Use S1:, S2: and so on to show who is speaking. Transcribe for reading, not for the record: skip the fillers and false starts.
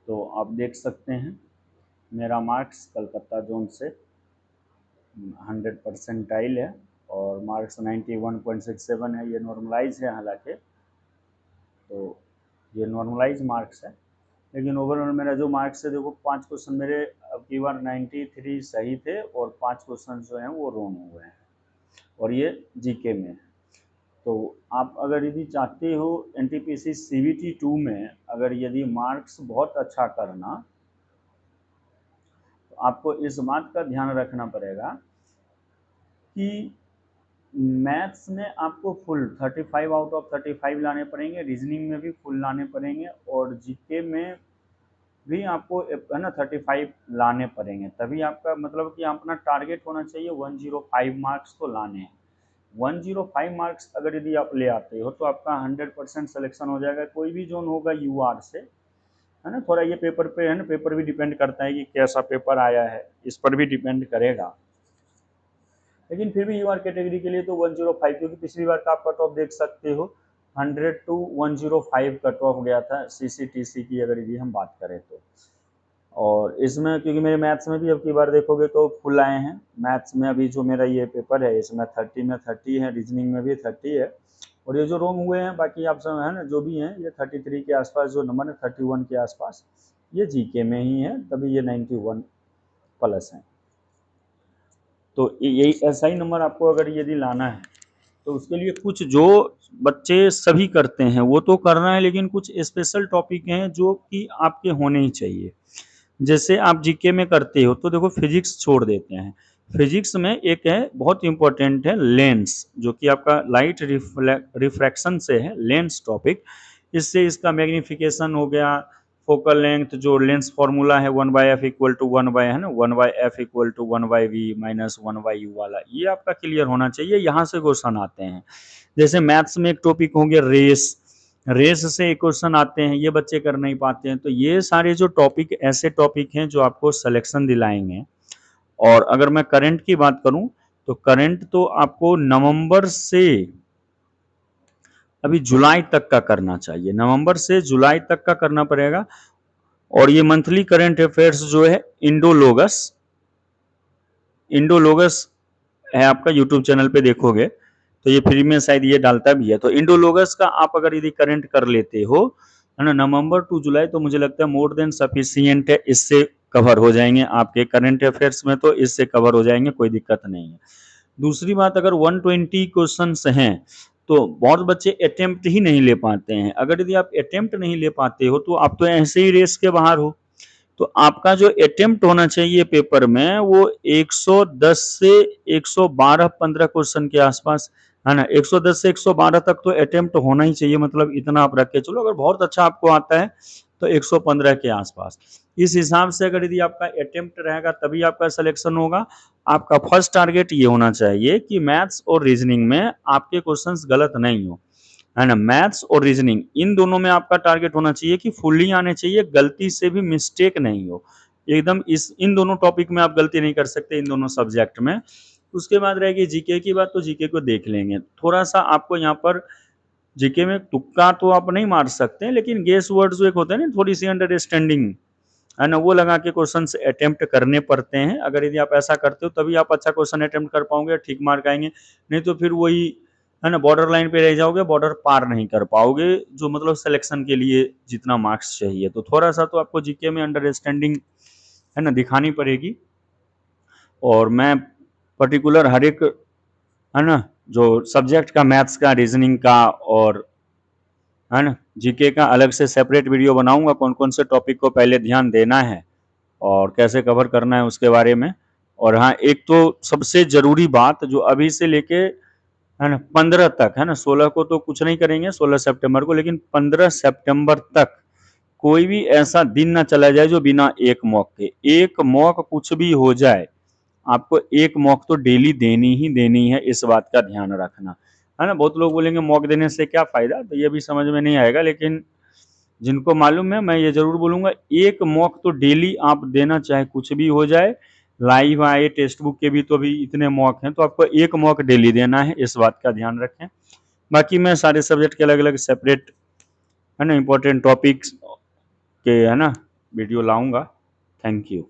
S1: तो आप देख सकते हैं मेरा मार्क्स कलकत्ता जोन से 100 परसेंटाइल है और मार्क्स 91.67 है। ये नॉर्मलाइज है हालांकि, तो ये नॉर्मलाइज मार्क्स है। लेकिन ओवरऑल मेरा जो मार्क्स है देखो, 5 क्वेश्चन मेरे अब की बार 93 सही थे और 5 क्वेश्चन जो हैं वो रॉन्ग हुए हैं, और ये जीके में है। तो आप अगर यदि चाहते हो एनटीपीसी सीबीटी 2 में अगर यदि मार्क्स बहुत अच्छा करना, तो आपको इस बात का ध्यान रखना पड़ेगा कि मैथ्स में आपको फुल 35 आउट ऑफ 35 लाने पड़ेंगे, रीजनिंग में भी फुल लाने पड़ेंगे, और जीके में भी आपको है ना 35 लाने पड़ेंगे। तभी आपका मतलब कि अपना टारगेट होना चाहिए 105 मार्क्स तो लाने हैं। 105 मार्क्स अगर यदि आप ले आते हो तो आपका 100% सिलेक्शन हो जाएगा। कोई भी जोन होगा यूआर से, है ना। थोड़ा ये पेपर पे है ना, पेपर भी डिपेंड करता है कि कैसा पेपर आया है, इस पर भी डिपेंड करेगा। लेकिन फिर भी यूआर कैटेगरी के लिए तो 105, क्योंकि पिछली बार का आप कट ऑफ देख सकते हो 100 to 105 कट ऑफ गया था सीसीटीसी की अगर यदि हम बात करें तो। और इसमें क्योंकि मेरे मैथ्स में भी अब की बार देखोगे तो फुल आए हैं। मैथ्स में अभी जो मेरा ये पेपर है इसमें 30 में 30 है, रीजनिंग में भी 30 है, और ये जो रोंग हुए हैं बाकी आप सब है ना जो भी हैं, ये 33 के आसपास जो नंबर है, 31 के आसपास ये जीके में ही है, तभी ये 91 प्लस है। तो यही ऐसा ही नंबर आपको अगर यदि लाना है तो उसके लिए कुछ जो बच्चे सभी करते हैं वो तो करना है, लेकिन कुछ स्पेशल टॉपिक हैं जो कि आपके होने ही चाहिए। जैसे आप जीके में करते हो तो देखो फिजिक्स छोड़ देते हैं। फिजिक्स में एक है बहुत इंपॉर्टेंट है लेंस, जो कि आपका लाइट रिफ्रैक्शन से है लेंस टॉपिक। इससे इसका मैग्निफिकेशन हो गया, फोकल लेंथ, जो लेंस फॉर्मूला है 1/f इक्वल टू 1 है ना 1/f equal to 1/v minus 1/u वाला, ये आपका क्लियर होना चाहिए। यहाँ से क्वेश्चन आते हैं। जैसे मैथ्स में एक टॉपिक होंगे रेस, रेस से क्वेश्चन आते हैं, ये बच्चे कर नहीं पाते हैं। तो ये सारे जो टॉपिक ऐसे टॉपिक हैं जो आपको सिलेक्शन दिलाएंगे। और अगर मैं करंट की बात करूं तो करंट तो आपको नवंबर से अभी जुलाई तक का करना चाहिए, नवंबर से जुलाई तक का करना पड़ेगा। और ये मंथली करंट अफेयर्स जो है इंडोलोगस, इंडोलोगस है आपका यूट्यूब चैनल पे देखोगे तो ये फ्री में शायद ये डालता भी है। तो इंडोलोगस का आप अगर यदि करंट कर लेते हो है ना नवंबर टू जुलाई, तो मुझे लगता है मोर देन सफिशियंट है, इससे कवर हो जाएंगे आपके करंट अफेयर्स में, तो इससे कवर हो जाएंगे, कोई दिक्कत नहीं है। दूसरी बात, अगर 120 क्वेश्चन हैं तो बहुत बच्चे अटेम्प्ट ही नहीं ले पाते हैं। अगर यदि आप अटेम्प्ट नहीं ले पाते हो तो आप तो ऐसे ही रेस के बाहर हो। तो आपका जो अटेम्प्ट होना चाहिए पेपर में वो 110 से 112 15 क्वेश्चन के आसपास, है ना। 110 से 112 तक तो अटेम्प्ट होना ही चाहिए, मतलब इतना आप रख के चलो। अगर बहुत अच्छा आपको आता है तो 115 के आसपास। इस हिसाब से अगर यदि आपका अटेम्प्ट रहेगा तभी आपका सिलेक्शन होगा। आपका फर्स्ट टारगेट ये होना चाहिए कि मैथ्स और रीजनिंग में आपके क्वेश्चंस गलत नहीं हो, है ना। मैथ्स और रीजनिंग इन दोनों में आपका टारगेट होना चाहिए कि फुल्ली आने चाहिए, गलती से भी मिस्टेक नहीं हो एकदम। इस इन दोनों टॉपिक में आप गलती नहीं कर सकते, इन दोनों सब्जेक्ट में। उसके बाद रहेगी जीके की बात, तो जीके को देख लेंगे थोड़ा सा। आपको यहाँ पर जीके में तुक्का तो आप नहीं मार सकते, लेकिन गेस वर्ड जो एक होता है ना, थोड़ी सी अंडरस्टैंडिंग, है ना, वो लगा के क्वेश्चन अटेम्प्ट करने पड़ते हैं। अगर यदि आप ऐसा करते हो तभी आप अच्छा क्वेश्चन अटेम्प्ट कर पाओगे, ठीक मार्क आएंगे। नहीं तो फिर वही है ना बॉर्डर लाइन पे रह जाओगे, बॉर्डर पार नहीं कर पाओगे, जो मतलब सिलेक्शन के लिए जितना मार्क्स चाहिए। तो थोड़ा सा तो आपको जीके में अंडरस्टैंडिंग है ना दिखानी पड़ेगी। और मैं पर्टिकुलर हर एक है ना जो सब्जेक्ट का, मैथ्स का, रीजनिंग का और है ना जीके का अलग से सेपरेट वीडियो बनाऊंगा, कौन कौन से टॉपिक को पहले ध्यान देना है और कैसे कवर करना है उसके बारे में। और हाँ, एक तो सबसे जरूरी बात जो अभी से लेके है ना 15 तक, है ना 16 को तो कुछ नहीं करेंगे, 16 सितंबर को, लेकिन 15 सितंबर तक कोई भी ऐसा दिन ना चला जाए जो बिना एक मॉक के। एक मॉक कुछ भी हो जाए, आपको एक मॉक तो डेली देनी ही देनी है, इस बात का ध्यान रखना, है ना। बहुत लोग बोलेंगे मॉक देने से क्या फायदा, तो ये भी समझ में नहीं आएगा, लेकिन जिनको मालूम है मैं ये जरूर बोलूंगा, एक मॉक तो डेली आप देना, चाहे कुछ भी हो जाए। लाइव आए टेक्स्ट बुक के भी तो भी इतने मॉक हैं, तो आपको एक मॉक डेली देना है, इस बात का ध्यान रखें। बाकी मैं सारे सब्जेक्ट के अलग अलग सेपरेट है ना इंपॉर्टेंट टॉपिक्स के है ना वीडियो लाऊंगा। Thank you.